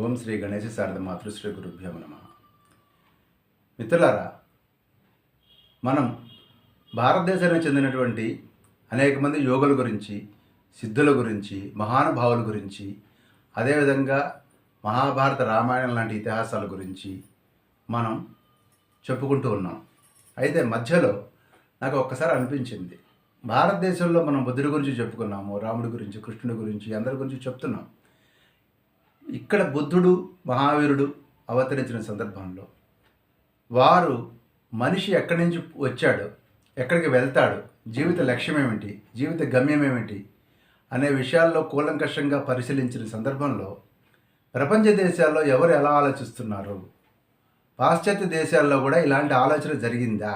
ఓం శ్రీ గణేశ శారద మాతృశ్రీ గురుభ్యో నమః. మిత్రులారా, మనం భారతదేశానికి చెందినటువంటి అనేక మంది యోగుల గురించి, సిద్ధుల గురించి, మహానుభావుల గురించి, అదేవిధంగా మహాభారత రామాయణం లాంటి ఇతిహాసాల గురించి మనం చెప్పుకుంటూ ఉన్నాం. అయితే మధ్యలో నాకు ఒక్కసారి అనిపించింది, భారతదేశంలో మనం బుద్ధుడి గురించి చెప్పుకున్నాము, రాముడి గురించి, కృష్ణుడి గురించి, అందరి గురించి చెప్తున్నాం. ఇక్కడ బుద్ధుడు మహావీరుడు అవతరించిన సందర్భంలో వారు మనిషి ఎక్కడి నుంచి వచ్చాడు, ఎక్కడికి వెళ్తాడు, జీవిత లక్ష్యం ఏమిటి, జీవిత గమ్యం ఏమిటి అనే విషయాల్లో కూలంకషంగా పరిశీలించిన సందర్భంలో ప్రపంచ దేశాల్లో ఎవరు ఎలా ఆలోచిస్తున్నారు, పాశ్చాత్య దేశాల్లో కూడా ఇలాంటి ఆలోచన జరిగిందా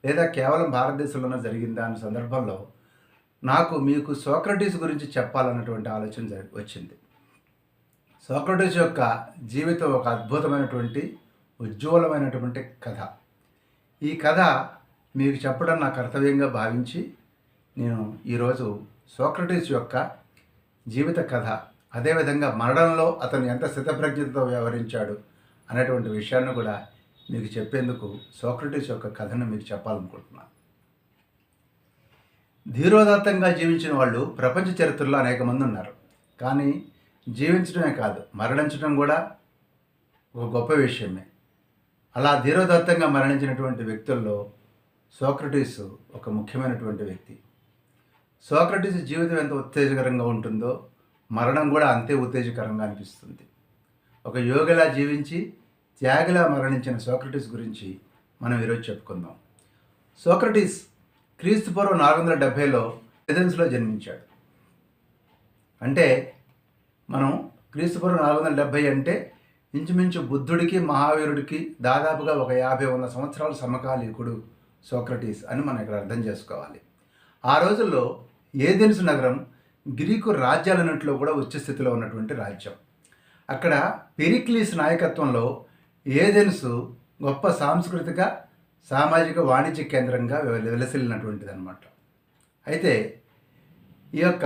లేదా కేవలం భారతదేశంలోనే జరిగిందా అనే సందర్భంలో నాకు మీకు సోక్రటీస్ గురించి చెప్పాలన్నటువంటి ఆలోచన వచ్చింది. సోక్రటీస్ యొక్క జీవితం ఒక అద్భుతమైనటువంటి ఉజ్వలమైనటువంటి కథ. ఈ కథ మీకు చెప్పడం నా కర్తవ్యంగా భావించి నేను ఈరోజు సోక్రటీస్ యొక్క జీవిత కథ, అదేవిధంగా మరణంలో అతను ఎంత స్థితప్రజ్ఞతతో వ్యవహరించాడు అనేటువంటి విషయాన్ని కూడా మీకు చెప్పేందుకు సోక్రటీస్ యొక్క కథను మీకు చెప్పాలనుకుంటున్నాను. ధీరోదాత్తంగా జీవించిన వాళ్ళు ప్రపంచ చరిత్రలో అనేక మంది ఉన్నారు. కానీ జీవించడమే కాదు, మరణించడం కూడా ఒక గొప్ప విషయమే. అలా ధీరోదత్తంగా మరణించినటువంటి వ్యక్తుల్లో సోక్రటీస్ ఒక ముఖ్యమైనటువంటి వ్యక్తి. సోక్రటీస్ జీవితం ఎంత ఉత్తేజకరంగా ఉంటుందో మరణం కూడా అంతే ఉత్తేజకరంగా అనిపిస్తుంది. ఒక యోగిలా జీవించి త్యాగిలా మరణించిన సోక్రటీస్ గురించి మనం ఈరోజు చెప్పుకుందాం. సోక్రటీస్ క్రీస్తుపూర్వం 470లో ఏథెన్స్లో జన్మించాడు. అంటే మనం క్రీస్తుపూర్వం 470 అంటే ఇంచుమించు బుద్ధుడికి మహావీరుడికి దాదాపుగా ఒక 50-100 సంవత్సరాల సమకాలీకుడు సోక్రటీస్ అని మనం ఇక్కడ అర్థం చేసుకోవాలి. ఆ రోజుల్లో ఏథెన్స్ నగరం గ్రీకు రాజ్యాలన్నింటిలో కూడా ఉచ్చస్థితిలో ఉన్నటువంటి రాజ్యం. అక్కడ పెరిక్లీస్ నాయకత్వంలో ఏథెన్స్ గొప్ప సాంస్కృతిక, సామాజిక, వాణిజ్య కేంద్రంగా వెలసిల్లినటువంటిది అన్నమాట. అయితే ఈ యొక్క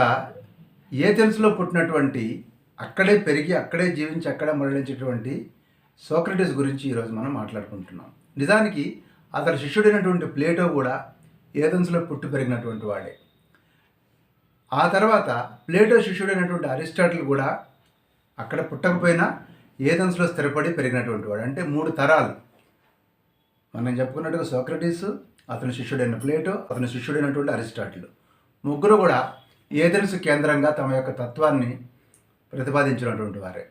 ఏథెన్స్లో పుట్టినటువంటి, అక్కడే పెరిగి అక్కడే జీవించి అక్కడే మరణించేటువంటి సోక్రటీస్ గురించి ఈరోజు మనం మాట్లాడుకుంటున్నాం. నిజానికి అతని శిష్యుడైనటువంటి ప్లేటో కూడా ఏథెన్స్లో పుట్టి పెరిగినటువంటి వాడే. ఆ తర్వాత ప్లేటో శిష్యుడైనటువంటి అరిస్టాటిల్ కూడా అక్కడ పుట్టకపోయినా ఏథెన్స్లో స్థిరపడి పెరిగినటువంటి వాడు. అంటే 3 తరాలు మనం చెప్పుకున్నట్టుగా సోక్రటీస్, అతని శిష్యుడైన ప్లేటో, అతని శిష్యుడైనటువంటి అరిస్టాటిల్, ముగ్గురు కూడా ఏథెన్స్ కేంద్రంగా తమ యొక్క తత్వాన్ని ప్రతిపాదించినటువంటి వారే.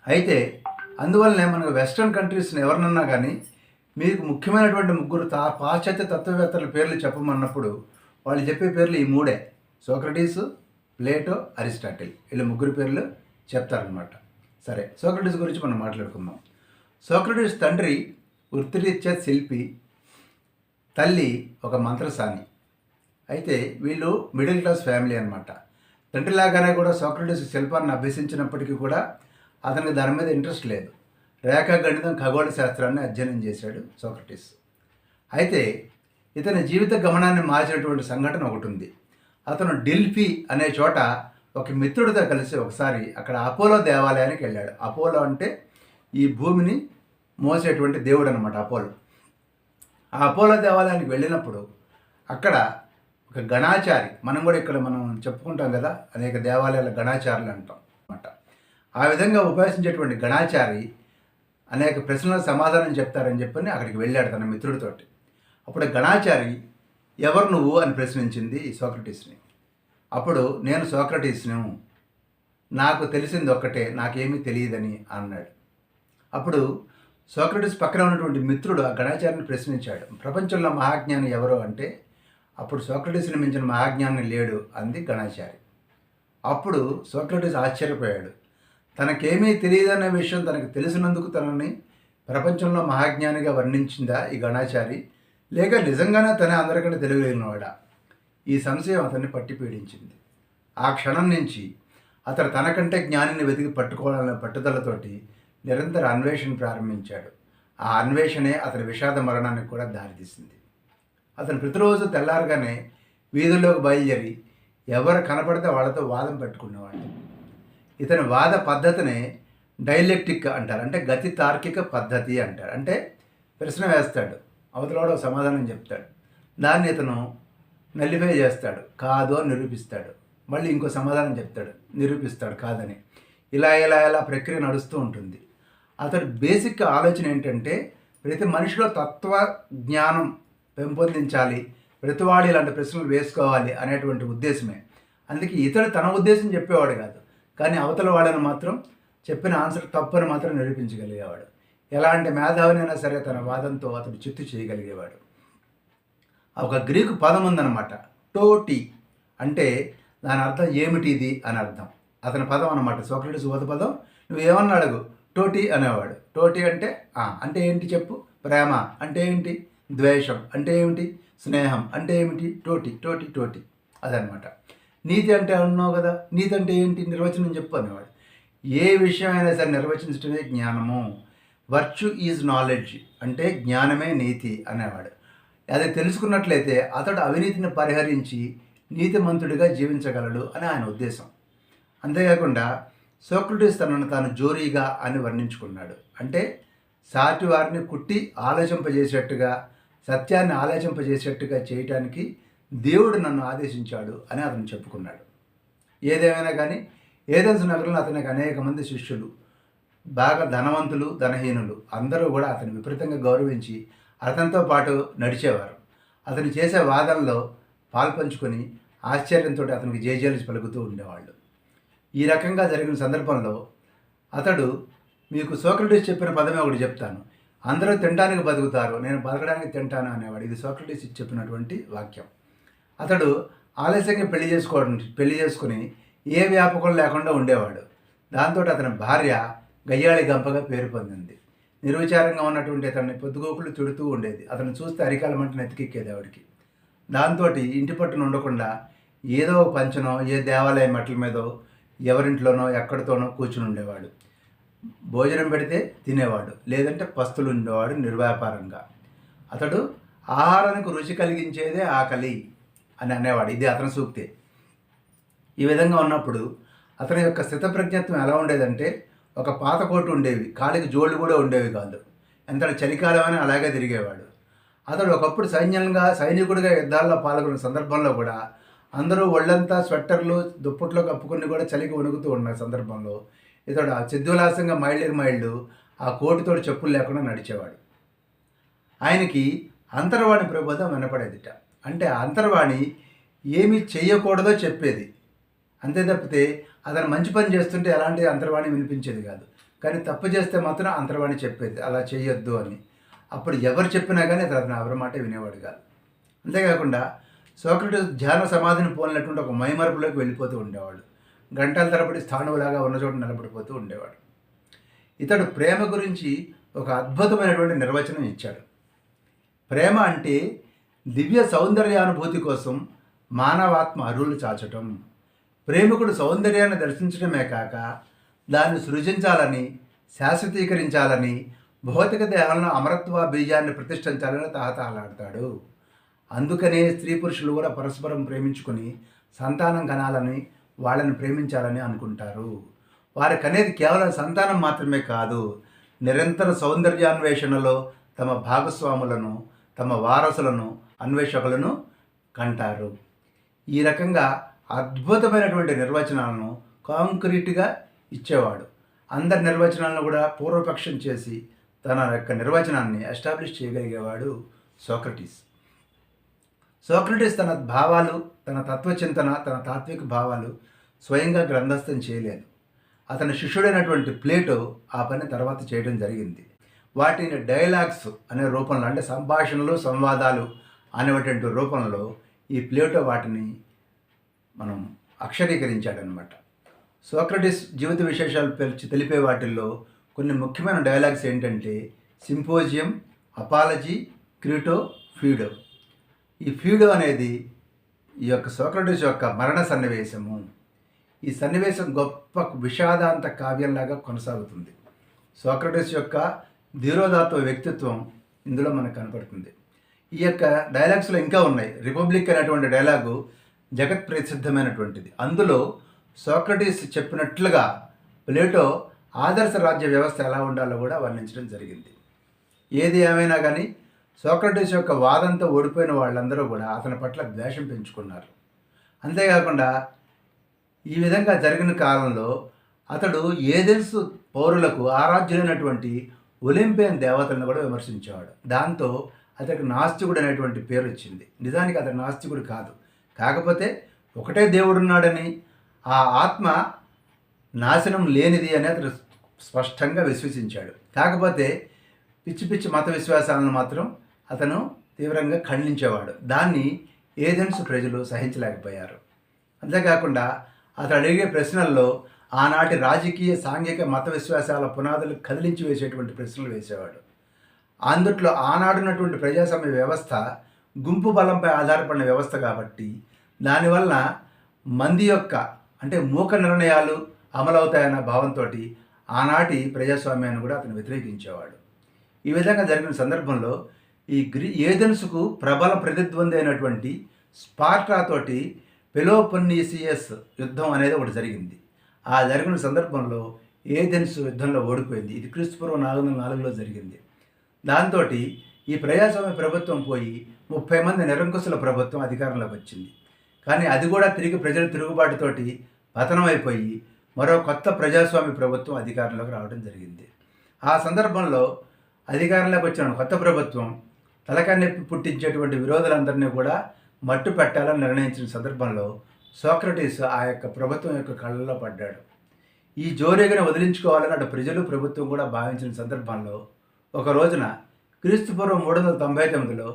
అయితే అందువల్లనే మనకు వెస్ట్రన్ కంట్రీస్ని ఎవరినన్నా కానీ మీకు ముఖ్యమైనటువంటి ముగ్గురు పాశ్చాత్య తత్వవేత్తల పేర్లు చెప్పమన్నప్పుడు వాళ్ళు చెప్పే పేర్లు ఈ 3: సోక్రటీస్, ప్లేటో, అరిస్టాటిల్. వీళ్ళ ముగ్గురు పేర్లు చెప్తారనమాట. సరే, సోక్రటీస్ గురించి మనం మాట్లాడుకుందాం. సోక్రటీస్ తండ్రి వృత్తిరీత్యా శిల్పి, తల్లి ఒక మంత్రసాని. అయితే వీళ్ళు మిడిల్ క్లాస్ ఫ్యామిలీ అనమాట. తండ్రిలాగానే కూడా సోక్రటీస్ శిల్పాన్ని అభ్యసించినప్పటికీ కూడా అతనికి దాని మీద ఇంట్రెస్ట్ లేదు. రేఖాగణితం, ఖగోళ శాస్త్రాన్ని అధ్యయనం చేశాడు సోక్రటీస్. అయితే ఇతని జీవిత గమనాన్ని మార్చినటువంటి సంఘటన ఒకటి ఉంది. అతను డెల్ఫీ అనే చోట ఒక మిత్రుడితో కలిసి ఒకసారి అక్కడ అపోలో దేవాలయానికి వెళ్ళాడు. అపోలో అంటే ఈ భూమిని మోసేటువంటి దేవుడు అనమాట, అపోలో. ఆ అపోలో దేవాలయానికి వెళ్ళినప్పుడు అక్కడ ఒక గణాచారి, మనం కూడా ఇక్కడ మనం చెప్పుకుంటాం కదా, అనేక దేవాలయాల గణాచారులు అంటాం అన్నమాట. ఆ విధంగా ఉపాసించేటువంటి గణాచారి అనేక ప్రశ్నలకు సమాధానం చెప్తారని చెప్పని అక్కడికి వెళ్ళాడు తన మిత్రుడితోటి. అప్పుడు గణాచారి, ఎవరు నువ్వు అని ప్రశ్నించింది సోక్రటీస్ని. అప్పుడు నేను సోక్రటీస్ను, నాకు తెలిసింది ఒక్కటే, నాకేమీ తెలియదని అన్నాడు. అప్పుడు సోక్రటీస్ పక్కన ఉన్నటువంటి మిత్రుడు ఆ గణాచారిని ప్రశ్నించాడు, ప్రపంచంలో మహాజ్ఞాని ఎవరు అంటే అప్పుడు సోక్రటీస్ని మించిన మహాజ్ఞాని లేడు అంది గణాచారి. అప్పుడు సోక్రటీస్ ఆశ్చర్యపోయాడు. తనకేమీ తెలియదనే విషయం తనకు తెలిసినందుకు తనని ప్రపంచంలో మహాజ్ఞానిగా వర్ణించిందా ఈ గణాచారి, లేక నిజంగానే తనే అందరికంటే తెలియలేనివాడా? ఈ సంశయం అతన్ని పట్టి పీడించింది. ఆ క్షణం నుంచి అతను తనకంటే జ్ఞానిని వెతికి పట్టుకోవాలనే పట్టుదలతోటి నిరంతర అన్వేషణ ప్రారంభించాడు. ఆ అన్వేషణే అతని విషాద మరణానికి కూడా దారితీసింది. అతను ప్రతిరోజు తెల్లారగానే వీధుల్లోకి బయలుదేరి ఎవరు కనపడితే వాళ్ళతో వాదం పెట్టుకునేవాడు. ఇతని వాద పద్ధతినే డైలెక్టిక్ అంటారు, అంటే గతి తార్కిక పద్ధతి అంటారు. అంటే ప్రశ్న వేస్తాడు, అవతలవాడు ఒక సమాధానం చెప్తాడు, దాన్ని ఇతను నల్లిఫై చేస్తాడు, కాదు అని నిరూపిస్తాడు, మళ్ళీ ఇంకో సమాధానం చెప్తాడు, నిరూపిస్తాడు కాదని. ఇలా ప్రక్రియ నడుస్తూ ఉంటుంది. అతడు బేసిక్ ఆలోచన ఏంటంటే ప్రతి మనిషిలో తత్వ జ్ఞానం పెంపొందించాలి, ప్రతివాడు ఇలాంటి ప్రశ్నలు వేసుకోవాలి అనేటువంటి ఉద్దేశమే. అందుకే ఇతడు తన ఉద్దేశం చెప్పేవాడు కాదు, కానీ అవతల వాళ్ళని మాత్రం చెప్పిన ఆన్సర్ తప్పని మాత్రం నిరూపించగలిగేవాడు. ఎలాంటి మేధావినైనా సరే తన వాదంతో అతడు చిత్తు చేయగలిగేవాడు. ఒక గ్రీకు పదం ఉందన్నమాట, టోటి, అంటే దాని అర్థం ఏమిటిది అని అర్థం. అతని పదం అన్నమాట, సోక్రటీస్ ఊత పదం. నువ్వేమన్నా అడుగు, టోటి అనేవాడు. టోటి అంటే అంటే ఏంటి చెప్పు, ప్రేమ అంటే ఏంటి, ద్వేషం అంటే ఏమిటి, స్నేహం అంటే ఏమిటి, టోటి టోటి టోటి, అదనమాట. నీతి అంటే అన్నావు కదా, నీతి అంటే ఏంటి, నిర్వచనం చెప్పు అనేవాడు. ఏ విషయమైనా సరే నిర్వచించడమే జ్ఞానము. వర్చ్యూ ఈజ్ నాలెడ్జ్, అంటే జ్ఞానమే నీతి అనేవాడు. అది తెలుసుకున్నట్లయితే అతడు అవినీతిని పరిహరించి నీతిమంతుడిగా జీవించగలడు అని ఆయన ఉద్దేశం. అంతేకాకుండా సోక్రటీస్ తనను తాను జోరీగా అని వర్ణించుకున్నాడు. అంటే సాటి వారిని కుట్టి ఆలోచింపజేసేట్టుగా, సత్యాన్ని ఆలోచింపజేసేట్టుగా చేయటానికి దేవుడు నన్ను ఆదేశించాడు అని అతను చెప్పుకున్నాడు. ఏదేమైనా కానీ ఏథెన్స్ నగరంలో అతనికి అనేక మంది శిష్యులు, బాగా ధనవంతులు, ధనహీనులు అందరూ కూడా అతను విపరీతంగా గౌరవించి అతనితో పాటు నడిచేవారు. అతను చేసే వాదనలో పాల్పంచుకొని ఆశ్చర్యంతో అతనికి జేజేలు పలుకుతూ ఉండేవాళ్ళు. ఈ రకంగా జరిగిన సందర్భంలో అతడు, మీకు సోక్రటీస్ చెప్పిన పదమే ఒకటి చెప్తాను, అందరూ తినడానికి బతుకుతారు, నేను బతకడానికి తింటాను అనేవాడు. ఇది సోక్రటీస్ చెప్పినటువంటి వాక్యం. అతడు ఆలస్యంగా పెళ్లి చేసుకుని ఏ వ్యాపకం లేకుండా ఉండేవాడు. దాంతో అతని భార్య గయ్యాళి గంపగా పేరు పొందింది. నిర్విచారంగా ఉన్నటువంటి అతన్ని పొద్దుగోకులు తిడుతూ ఉండేది. అతను చూస్తే అరికాల మంట నెత్తికెక్కేది ఆవిడికి. దాంతో ఇంటి పట్టున ఉండకుండా ఏదో పంచనో, ఏ దేవాలయం మెట్ల మీదో, ఎవరింట్లోనో ఎక్కడితోనో కూర్చుని ఉండేవాడు. భోజనం పెడితే తినేవాడు, లేదంటే పస్తులు ఉండేవాడు నిర్వ్యాపారంగా. అతడు ఆహారానికి రుచి కలిగించేదే ఆకలి అని అనేవాడు. ఇది అతని సూక్తే. ఈ విధంగా ఉన్నప్పుడు అతని యొక్క స్థితప్రజ్ఞత్వం ఎలా ఉండేదంటే, ఒక పాత కోటు ఉండేవి, కాలికి జోళ్ళు కూడా ఉండేవి కాదు. ఎంత చలికాలం అని అలాగే తిరిగేవాడు. అతడు ఒకప్పుడు సైనికుడిగా యుద్ధాల్లో పాల్గొన్న సందర్భంలో కూడా అందరూ ఒళ్ళంతా స్వెట్టర్లు, దుప్పట్లో కప్పుకొని కూడా చలికి వణుకుతూ ఉన్న సందర్భంలో ఇతడు చిద్విలాసంగా మైళ్ళు ఆ కోటుతోటి చెప్పులు లేకుండా నడిచేవాడు. ఆయనకి అంతర్వాణి ప్రబోధం వినపడేదిట. అంటే అంతర్వాణి ఏమి చేయకూడదో చెప్పేది, అంతే తప్పితే అతను మంచి పని చేస్తుంటే ఎలాంటి అంతర్వాణి వినిపించేది కాదు. కానీ తప్పు చేస్తే మాత్రం అంతర్వాణి చెప్పేది, అలా చేయొద్దు అని. అప్పుడు ఎవరు చెప్పినా కానీ అతను ఎవరి మాట వినేవాడు కాదు. అంతేకాకుండా సోక్రటీస్ ధ్యాన సమాధిని పోలినటువంటి ఒక మైమరపులోకి వెళ్ళిపోతూ ఉండేవాడు. గంటల తరబడి స్థాణువులాగా ఉన్న చోట నిలబడిపోతూ ఉండేవాడు. ఇతడు ప్రేమ గురించి ఒక అద్భుతమైనటువంటి నిర్వచనం ఇచ్చాడు. ప్రేమ అంటే దివ్య సౌందర్యానుభూతి కోసం మానవాత్మ అరువులు చాచటం. ప్రేమికుడు సౌందర్యాన్ని దర్శించడమే కాక దాన్ని సృజించాలని, శాశ్వతీకరించాలని, భౌతిక దేహంలో అమరత్వ బీజాన్ని ప్రతిష్ఠించాలని తహతహలాడతాడు. అందుకనే స్త్రీ పురుషులు కూడా పరస్పరం ప్రేమించుకొని సంతానం కనాలని, వాళ్ళని ప్రేమించాలని అనుకుంటారు. వారికి అనేది కేవలం సంతానం మాత్రమే కాదు, నిరంతర సౌందర్యాన్వేషణలో తమ భాగస్వాములను, తమ వారసులను, అన్వేషకులను కంటారు. ఈ రకంగా అద్భుతమైనటువంటి నిర్వచనాలను కాంక్రీట్గా ఇచ్చేవాడు. అందరి నిర్వచనాలను కూడా పూర్వపక్షం చేసి తన యొక్క నిర్వచనాన్ని ఎస్టాబ్లిష్ చేయగలిగేవాడు సోక్రటీస్. సోక్రటీస్ తన భావాలు, తన తత్వచింతన, తన తాత్విక భావాలు స్వయంగా గ్రంథస్థం చేయలేదు. అతని శిష్యుడైనటువంటి ప్లేటో ఆ పని తర్వాత చేయడం జరిగింది. వాటిని డైలాగ్స్ అనే రూపంలో, అంటే సంభాషణలు, సంవాదాలు అనేటువంటి రూపంలో ఈ ప్లేటో వాటిని మనం అక్షరీకరించాడనమాట. సోక్రటీస్ జీవిత విశేషాలు తెలిపే వాటిల్లో కొన్ని ముఖ్యమైన డైలాగ్స్ ఏంటంటే సింపోజియం, అపాలజీ, క్రీటో, ఫీడో. ఈ ఫీడో అనేది ఈ యొక్క సోక్రటీస్ యొక్క మరణ సన్నివేశము. ఈ సన్నివేశం గొప్ప విషాదాంత కావ్యంలాగా కొనసాగుతుంది. సోక్రటీస్ యొక్క ధీరోదాత్వ వ్యక్తిత్వం ఇందులో మనకు కనపడుతుంది. ఈ యొక్క డైలాగ్స్లో ఇంకా ఉన్నాయి. రిపబ్లిక్ అనేటువంటి డైలాగు జగత్ ప్రసిద్ధమైనటువంటిది. అందులో సోక్రటీస్ చెప్పినట్లుగా ప్లేటో ఆదర్శ రాజ్య వ్యవస్థ ఎలా ఉండాలో కూడా వర్ణించడం జరిగింది. ఏది ఏమైనా కానీ సోక్రటీస్ యొక్క వాదంతో ఓడిపోయిన వాళ్ళందరూ కూడా అతని పట్ల ద్వేషం పెంచుకున్నారు. అంతేకాకుండా ఈ విధంగా జరిగిన కాలంలో అతడు ఏథెన్స్ పౌరులకు ఆరాధ్యులైనటువంటి ఒలింపియన్ దేవతలను కూడా విమర్శించేవాడు. దాంతో అతడికి నాస్తికుడు అనేటువంటి పేరు వచ్చింది. నిజానికి అతడు నాస్తికుడు కాదు, కాకపోతే ఒకటే దేవుడున్నాడని, ఆ ఆత్మ నాశనం లేనిది అని అతడు స్పష్టంగా విశ్వసించాడు. కాకపోతే పిచ్చి పిచ్చి మత విశ్వాసాలను మాత్రం అతను తీవ్రంగా ఖండించేవాడు. దాన్ని ఏథెన్స్ ప్రజలు సహించలేకపోయారు. అంతేకాకుండా అతడు అడిగే ప్రశ్నల్లో ఆనాటి రాజకీయ సాంఘిక మత విశ్వాసాల పునాదులు కదిలించి వేసేటువంటి ప్రశ్నలు వేసేవాడు. అందుట్లో ఆనాడున్నటువంటి ప్రజాస్వామ్య వ్యవస్థ గుంపు బలంపై ఆధారపడిన వ్యవస్థ కాబట్టి దానివల్ల మంది యొక్క అంటే మూక నిర్ణయాలు అమలవుతాయన్న భావంతో ఆనాటి ప్రజాస్వామ్యాన్ని కూడా అతను వ్యతిరేకించేవాడు. ఈ విధంగా జరిగిన సందర్భంలో ఈ ఏథెన్స్కు ప్రబల ప్రతిద్వంది అయినటువంటి స్పార్టాతోటి పెలోపొన్నీసియస్ యుద్ధం అనేది ఒకటి జరిగింది. ఆ జరిగిన సందర్భంలో ఏథెన్స్ యుద్ధంలో ఓడిపోయింది. ఇది క్రీస్తుపూర్వం 404లో జరిగింది. దాంతో ఈ ప్రజాస్వామ్య ప్రభుత్వం పోయి 30 మంది నిరంకుశుల ప్రభుత్వం అధికారంలోకి వచ్చింది. కానీ అది కూడా తిరిగి ప్రజల తిరుగుబాటుతోటి పతనమైపోయి మరో కొత్త ప్రజాస్వామ్య ప్రభుత్వం అధికారంలోకి రావడం జరిగింది. ఆ సందర్భంలో అధికారంలోకి వచ్చిన కొత్త ప్రభుత్వం తలకానొప్పి పుట్టించేటువంటి విరోధులందరినీ కూడా మట్టు పెట్టాలని నిర్ణయించిన సందర్భంలో సోక్రటీస్ ఆ యొక్క ప్రభుత్వం యొక్క కళ్ళలో పడ్డాడు. ఈ జోరేగను వదిలించుకోవాలని అటు ప్రజలు ప్రభుత్వం కూడా భావించిన సందర్భంలో ఒక రోజున క్రీస్తుపూర్వం 399లో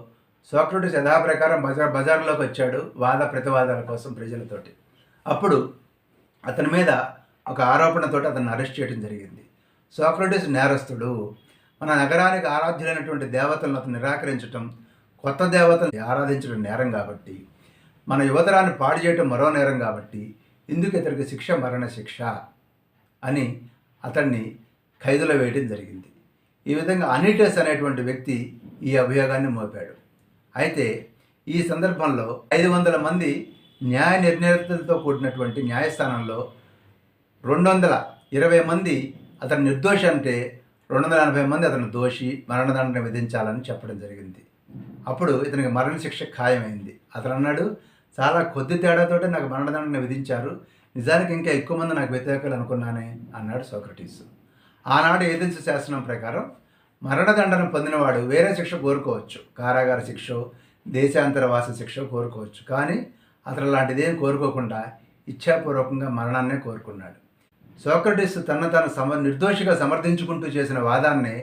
సోక్రటీస్ యథాప్రకారం బజార్లోకి వచ్చాడు వాద ప్రతివాదాల కోసం ప్రజలతోటి. అప్పుడు అతని మీద ఒక ఆరోపణతోటి అతన్ని అరెస్ట్ చేయడం జరిగింది. సోక్రటీస్ నేరస్తుడు, మన నగరానికి ఆరాధ్యులైనటువంటి దేవతలను అతను నిరాకరించటం, కొత్త దేవతలను ఆరాధించడం నేరం కాబట్టి, మన యువతరాన్ని పాడు చేయటం మరో నేరం కాబట్టి ఇందుకు ఇతనికి శిక్ష మరణ శిక్ష అని అతన్ని ఖైదులో వేయడం జరిగింది. ఈ విధంగా అనిటస్ అనేటువంటి వ్యక్తి ఈ అభియోగాన్ని మోపాడు. అయితే ఈ సందర్భంలో 500 మంది న్యాయ నిర్ణేతలతో కూడినటువంటి న్యాయస్థానంలో 220 మంది అతను నిర్దోషి అంటే 280 మంది అతను దోషి, మరణదండన విధించాలని చెప్పడం జరిగింది. అప్పుడు ఇతనికి మరణశిక్ష ఖాయమైంది. అతను అన్నాడు, చాలా కొద్ది తేడాతోటే నాకు మరణదండన విధించారు, నిజానికి ఇంకా ఎక్కువ మంది నాకు వ్యతిరేకాలు అనుకున్నానే అన్నాడు సోక్రటీస్. ఆనాడు ఏథెన్స్ శాసనం ప్రకారం మరణదండన పొందినవాడు వేరే శిక్ష కోరుకోవచ్చు, కారాగార శిక్ష, దేశాంతర వాస శిక్ష కోరుకోవచ్చు. కానీ అతను లాంటిదేం కోరుకోకుండా ఇచ్ఛాపూర్వకంగా మరణాన్నే కోరుకున్నాడు. సోక్రటీస్ తను నిర్దోషిగా సమర్థించుకుంటూ చేసిన వాదాన్నే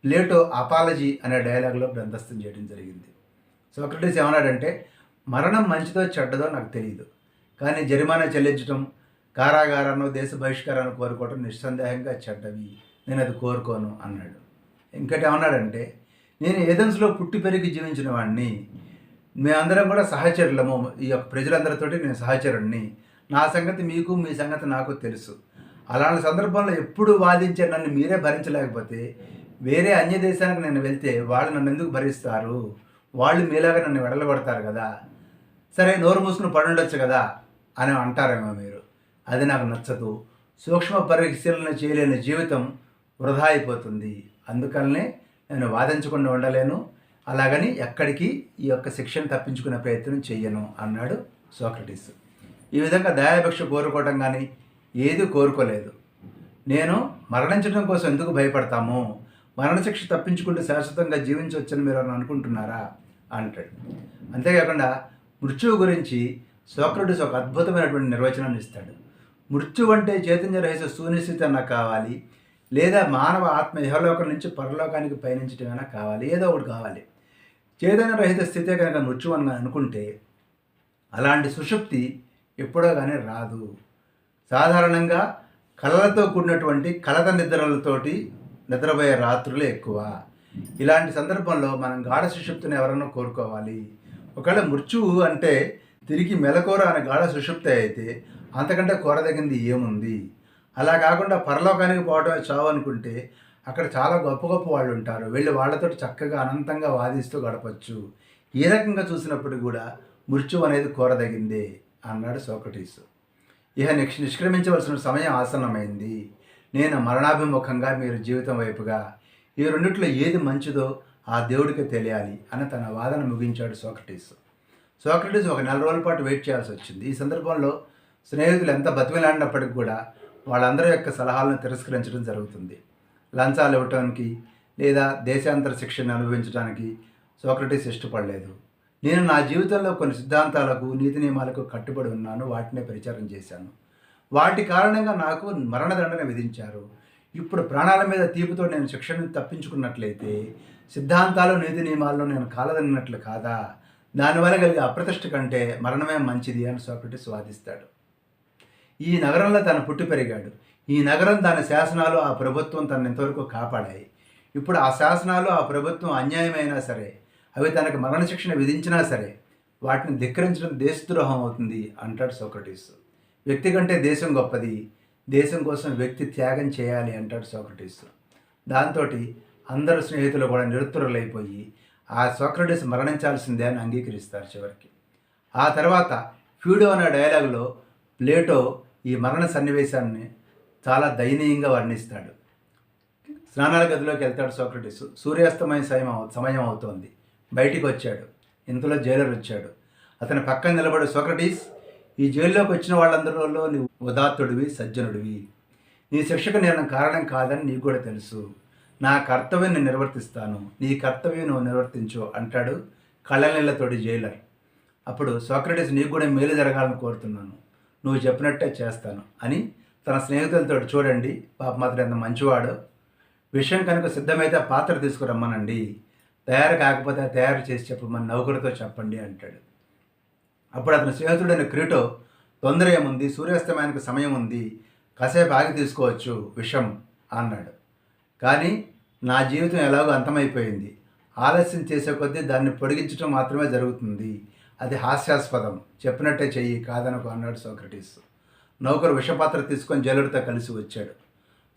ప్లేటో అపాలజీ అనే డైలాగ్లో గ్రంథస్థం చేయడం జరిగింది. సోక్రటీస్ ఏమన్నాడంటే, మరణం మంచిదో చెడ్డదో నాకు తెలియదు, కానీ జరిమానా చెల్లించడం, కారాగారాన్ని, దేశ బహిష్కారాన్ని కోరుకోవడం నిస్సందేహంగా చెడ్డవి, నేను అది కోరుకోను అన్నాడు. ఇంకటి ఏమన్నాడంటే, నేను ఏథెన్స్లో పుట్టి పెరిగి జీవించిన వాడిని, మేమందరం కూడా సహచరులము, ఈ యొక్క ప్రజలందరితోటి నేను సహచరుణ్ణి, నా సంగతి మీకు, మీ సంగతి నాకు తెలుసు. అలాంటి సందర్భంలో ఎప్పుడు వాదించే నన్ను మీరే భరించలేకపోతే వేరే అన్య దేశానికి నేను వెళ్తే వాళ్ళు నన్ను ఎందుకు భరిస్తారు, వాళ్ళు మీలాగా నన్ను వెడలగొడతారు కదా, సరే నోరు మూసుకుని పడుండొచ్చు కదా అని అంటారేమో మీరు. అది నాకు నచ్చదు. సూక్ష్మ పరిశీలన చేయలేని జీవితం వృధా అయిపోతుంది, అందుకనే నేను వాదించకుండా ఉండలేను, అలాగని ఎక్కడికి ఈ యొక్క శిక్షను తప్పించుకునే ప్రయత్నం చెయ్యను అన్నాడు సోక్రటీస్. ఈ విధంగా దయాభిక్ష కోరుకోవటం కానీ ఏది కోరుకోలేదు. నేను మరణించడం కోసం ఎందుకు భయపడతాము, మరణశిక్ష తప్పించుకుంటూ శాశ్వతంగా జీవించవచ్చని మీరు అనుకుంటున్నారా అంటాడు. అంతేకాకుండా మృత్యువు గురించి సోక్రటీస్ ఒక అద్భుతమైనటువంటి నిర్వచనాన్ని ఇస్తాడు. మృత్యువు అంటే చైతన్య రహిత సునిశ్చిత నాకు కావాలి, లేదా మానవ ఆత్మ ఇహలోకం నుంచి పరలోకానికి పయనించటమైనా కావాలి, ఏదో ఒకటి కావాలి. చైతన్య రహిత స్థితే కనుక మృత్యువు అని అనుకుంటే అలాంటి సుషుప్తి ఎప్పుడో కానీ రాదు. సాధారణంగా కళలతో కూడినటువంటి కలత నిద్రలతోటి నిద్రపోయే రాత్రులు ఎక్కువ. ఇలాంటి సందర్భంలో మనం గాఢ సుషుప్తిని ఎవరన్నా కోరుకోవాలి. ఒకవేళ మృత్యువు అంటే తిరిగి మెలకువ అనే గాఢ సుషుప్తి అయితే అంతకంటే కోరదగింది ఏముంది. అలా కాకుండా పరలోకానికి పోవడమే చావు అనుకుంటే అక్కడ చాలా గొప్ప గొప్ప వాళ్ళు ఉంటారు, వెళ్ళి వాళ్ళతో చక్కగా అనంతంగా వాదిస్తూ గడపచ్చు. ఈ రకంగా చూసినప్పుడు కూడా మృత్యువు అనేది కోరదగిందే అన్నాడు సోక్రటీస్. ఇహ నిష్క్రమించవలసిన సమయం ఆసన్నమైంది, నేను మరణాభిముఖంగా, మీరు జీవితం వైపుగా. ఈ రెండిట్లో ఏది మంచిదో ఆ దేవుడికి తెలియాలి అని తన వాదన ముగించాడు సోక్రటీస్. సోక్రటీస్ ఒక నెల రోజుల పాటు వెయిట్ చేయాల్సి వచ్చింది. ఈ సందర్భంలో స్నేహితులు ఎంత బతిమిలాడినప్పటికీ కూడా వాళ్ళందరి యొక్క సలహాలను తిరస్కరించడం జరుగుతుంది. లంచాలు ఇవ్వటానికి లేదా దేశాంతర శిక్షను అనుభవించడానికి సోక్రటీస్ ఇష్టపడలేదు. నేను నా జీవితంలో కొన్ని సిద్ధాంతాలకు, నీతి నియమాలకు కట్టుబడి ఉన్నాను, వాటినే ప్రచారం చేశాను. వాటి కారణంగా నాకు మరణదండన విధించారు. ఇప్పుడు ప్రాణాల మీద తీపుతో నేను శిక్షను తప్పించుకున్నట్లయితే సిద్ధాంతాలు, నీతి నియమాల్లో నేను కాలదన్నట్లు కాదా? దానివల్ల కలిగే అప్రతిష్ట కంటే మరణమే మంచిది అని సోక్రటీస్ వాదిస్తాడు. ఈ నగరంలో తను పుట్టి పెరిగాడు. ఈ నగరం, దాని శాసనాలు, ఆ ప్రభుత్వం తనను ఇంతవరకు కాపాడాయి. ఇప్పుడు ఆ శాసనాలు, ఆ ప్రభుత్వం అన్యాయమైనా సరే, అవి తనకు మరణశిక్షణ విధించినా సరే, వాటిని ధిక్కరించడం దేశద్రోహం అవుతుంది అంటాడు సోక్రటీస్. వ్యక్తి కంటే దేశం గొప్పది, దేశం కోసం వ్యక్తి త్యాగం చేయాలి అంటాడు సోక్రటీస్. దాంతో అందరు స్నేహితులు కూడా నిరుత్తరులైపోయి ఆ సోక్రటీస్ మరణించాల్సిందే అని అంగీకరిస్తారు చివరికి. ఆ తర్వాత ఫ్యూడో అనే డైలాగులో ప్లేటో ఈ మరణ సన్నివేశాన్ని చాలా దయనీయంగా వర్ణిస్తాడు. స్నానాల గదిలోకి వెళ్తాడు సోక్రటీస్. సూర్యాస్తమయ సమయం అవుతోంది. బయటికి వచ్చాడు. ఇంతలో జైలర్ వచ్చాడు. అతని పక్కన నిలబడి, సోక్రటీస్, ఈ జైల్లోకి వచ్చిన వాళ్ళందరిలో నీవు ఉదాత్తుడివి, సజ్జనుడివి. నీ శిక్షకు నేను కారణం కాదని నీకు కూడా తెలుసు. నా కర్తవ్యం నేను నిర్వర్తిస్తాను, నీ కర్తవ్యం నువ్వు నిర్వర్తించు అంటాడు కళ్ళనీళ్లతోటి జైలర్. అప్పుడు సోక్రటీస్, నీకు కూడా మేలు జరగాలని కోరుతున్నాను, నువ్వు చెప్పినట్టే చేస్తాను అని తన స్నేహితులతో, చూడండి పాప మాత్రం ఎంత మంచివాడు, విషయం కనుక సిద్ధమైతే పాత్ర తీసుకురమ్మనండి, తయారు కాకపోతే తయారు చేసి చెప్పమని నౌకరుతో చెప్పండి అంటాడు. అప్పుడు అతని స్నేహితుడైన క్రీటో, తొందర ఏముంది, సూర్యాస్తమయానికి సమయం ఉంది, కాసేపు ఆగి తీసుకోవచ్చు విషం అన్నాడు. కానీ నా జీవితం ఎలాగో అంతమైపోయింది, ఆలస్యం చేసే కొద్దీ దాన్ని పొడిగించడం మాత్రమే జరుగుతుంది, అది హాస్యాస్పదం, చెప్పినట్టే చెయ్యి, కాదనకు అన్నాడు సోక్రటీస్. నౌకరు విషపాత్ర తీసుకొని జైలుడితో కలిసి వచ్చాడు.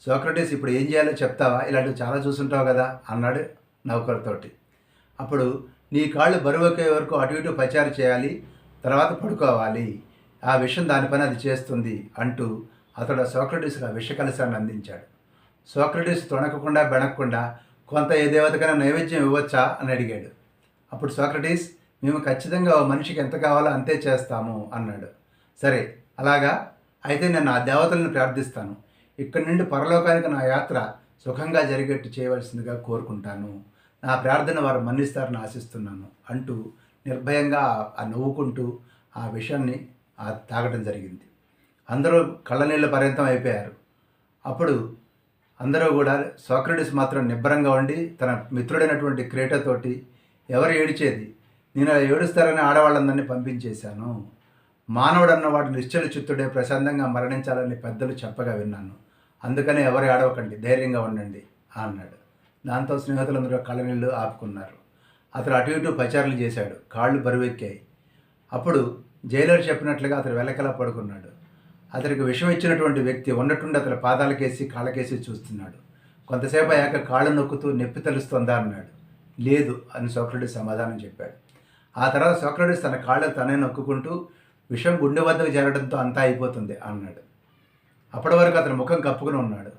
సోక్రటీస్, ఇప్పుడు ఏం చేయాలో చెప్తావా, ఇలాంటివి చాలా చూసుంటావు కదా అన్నాడు నౌకరుతోటి. అప్పుడు, నీ కాళ్ళు బరువుకే వరకు అటు ఇటు పచారు చేయాలి, తర్వాత పడుకోవాలి, ఆ విషం దాని పని అది చేస్తుంది అంటూ అతడు సోక్రటీస్కి ఆ విష కలశాన్ని అందించాడు. సోక్రటీస్ తొణకకుండా బెణకకుండా, కొంత ఏ దేవతకైనా నైవేద్యం ఇవ్వచ్చా అని అడిగాడు. అప్పుడు సోక్రటీస్, మేము ఖచ్చితంగా ఓ మనిషికి ఎంత కావాలో అంతే చేస్తాము అన్నాడు. సరే, అలాగా అయితే నేను ఆ దేవతలను ప్రార్థిస్తాను, ఇక్కడి నుండి పరలోకానికి నా యాత్ర సుఖంగా జరిగేట్టు చేయవలసిందిగా కోరుకుంటాను, నా ప్రార్థన వారు మన్నిస్తారని ఆశిస్తున్నాను అంటూ నిర్భయంగా నవ్వుకుంటూ ఆ విషయాన్ని తాగటం జరిగింది. అందరూ కళ్ళనీళ్ళ పర్యంతం అయిపోయారు. అప్పుడు అందరూ కూడా, సోక్రటీస్ మాత్రం నిబ్బరంగా ఉండి తన మిత్రుడైనటువంటి క్రీటతోటి, ఎవరు ఏడిచేది, నేను అలా ఏడుస్తారని ఆడవాళ్ళందరినీ పంపించేశాను, మానవుడు అన్నవాడు నిశ్చల చిత్తుడే ప్రశాంతంగా మరణించాలని పెద్దలు చెప్పగా విన్నాను, అందుకనే ఎవరు ఏడవకండి, ధైర్యంగా ఉండండి అన్నాడు. దాంతో స్నేహితులందరూ కళ్ళనీళ్ళు ఆపుకున్నారు. అతను అటు ఇటు పచారులు చేశాడు, కాళ్ళు బరువెక్కాయి. అప్పుడు జైలర్ చెప్పినట్లుగా అతను వెలకలా పడుకున్నాడు. అతనికి విషం ఇచ్చినటువంటి వ్యక్తి ఉన్నట్టుండి అతని పాదాలకేసి కాళ్ళకేసి చూస్తున్నాడు. కొంతసేపు అయ్యాక కాళ్ళు నొక్కుతూ, నొప్పి తెలుస్తుందా అన్నాడు. లేదు అని సోక్రటీస్ సమాధానం చెప్పాడు. ఆ తర్వాత సోక్రటీస్ తన కాళ్ళు తనే నొక్కుంటూ, విషం గుండె వద్దకు చేరడంతో అంతా అయిపోతుంది అన్నాడు. అప్పటి వరకు అతని ముఖం కప్పుకుని ఉన్నాడు.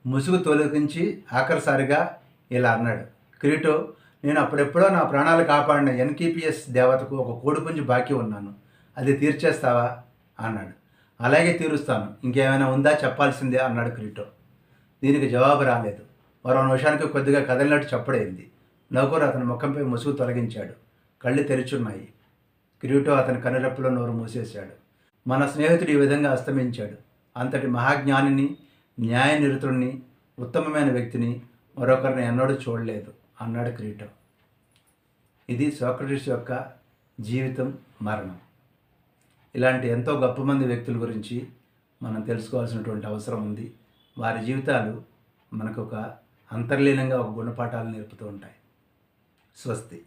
ముసుగు తొలగించి ఆఖరిసారిగా ఇలా అన్నాడు, క్రీటో, నేను అప్పుడెప్పుడో నా ప్రాణాలు కాపాడిన ఎన్కీపిఎస్ దేవతకు ఒక కోడిపుంజు బాకీ ఉన్నాను, అది తీర్చేస్తావా అన్నాడు. అలాగే తీరుస్తాను, ఇంకేమైనా ఉందా చెప్పాల్సిందే అన్నాడు క్రీటో. దీనికి జవాబు రాలేదు. మరో నిమిషానికి కొద్దిగా కదిలినట్టు చప్పుడైంది. నౌకరు అతని ముఖంపై ముసుగు తొలగించాడు. కళ్ళు తెరుచున్నాయి. క్రీటో అతని కనురెప్పలో నోరు మూసేశాడు. మన స్నేహితుడు ఈ విధంగా అస్తమించాడు. అంతటి మహాజ్ఞానిని, న్యాయ నిరుతుడిని, ఉత్తమమైన వ్యక్తిని మరొకరిని ఎన్నడూ చూడలేదు అన్నాడు క్రీటో. ఇది సోక్రటీస్ యొక్క జీవితం, మరణం. ఇలాంటి ఎంతో గొప్ప మంది వ్యక్తుల గురించి మనం తెలుసుకోవాల్సినటువంటి అవసరం ఉంది. వారి జీవితాలు మనకు ఒక అంతర్లీనంగా ఒక గుణపాఠాలు నేర్పుతూ ఉంటాయి. స్వస్తి.